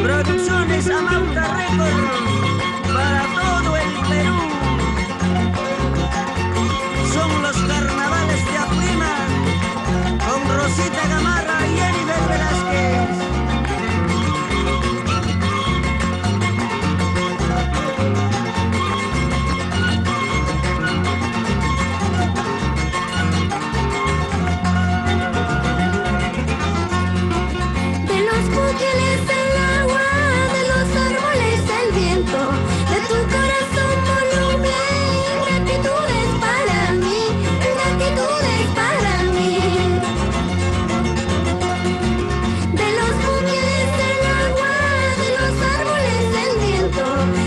Producciones Amauta Record para todo el Perú. Son los carnavales de Apurímac con Rosita Gamarra y Heribel Velázquez. De los buqueles el agua, de los árboles el viento, de tu corazón volumen, gratitudes para mí, gratitudes para mí. De los buqueles el agua, de los árboles el viento,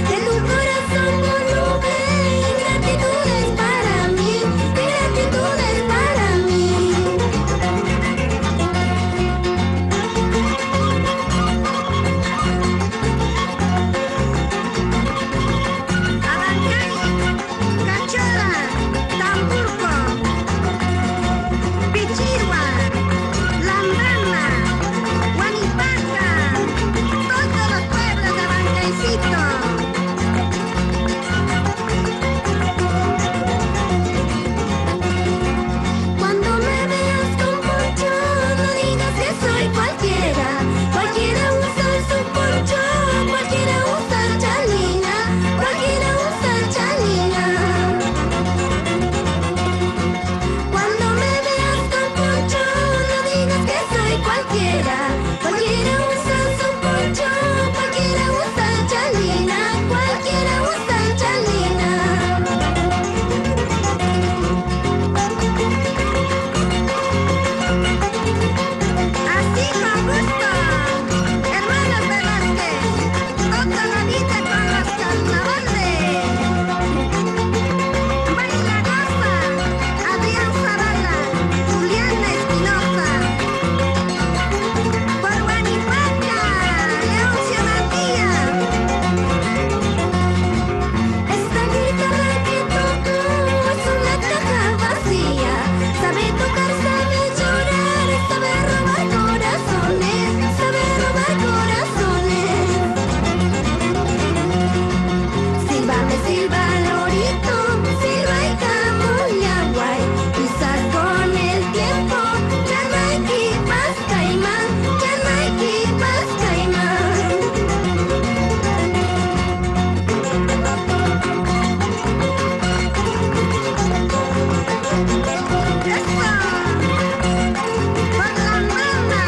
de tu corazón volumen, gratitudes para mí, gratitudes para mí. Abancay, Cachora, Tamburco, Pichirua, Lambrana, Huanipaca, todos los pueblos de Abancaycito. Cuando me veas con poncho, no digas que soy cualquiera. Cualquiera usa su poncho, cualquiera usa chalina, cualquiera usa chalina. Cuando me veas con poncho, no digas que soy cualquiera. Cualquiera usa su poncho, cualquiera usa chalina, cualquiera usa chalina. Así con gusto, hermanos Velázquez, toda la vida con los carnavales. Baila Goza, Adrián Zavala, Juliana Espinosa. Por Huanipaca, Leoncio Matías. Esta guitarra que toco es una caja vacía. Sabe tocar, sabe llorar, sabe robar corazones, sabe robar corazones. Silbame, silba, lorito, silba y camuyaguay. Quizás con el tiempo ya no hay quipas caimán, ya no hay quipas caimán. ¡Eso! Por la mama,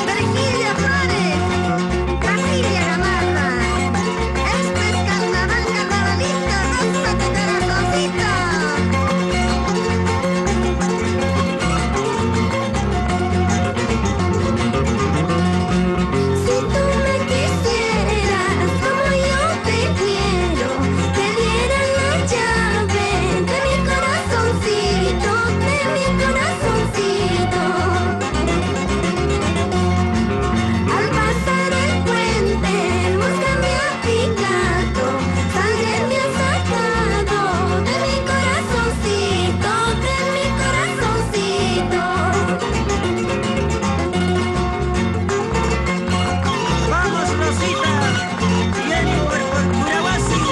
Virgilio Flores, Brasilia Gamarra. Este es carnaval, carnavalito, rosa tu corazoncito. Si tú me quisieras como yo te quiero, te diera la llave de mi corazoncito, de mi corazoncito. Al pasar el puente, búscame a Picato, sangre me ha sacado de mi corazoncito, de mi corazoncito. Vamos Rosita y Heribel por Curahuasi.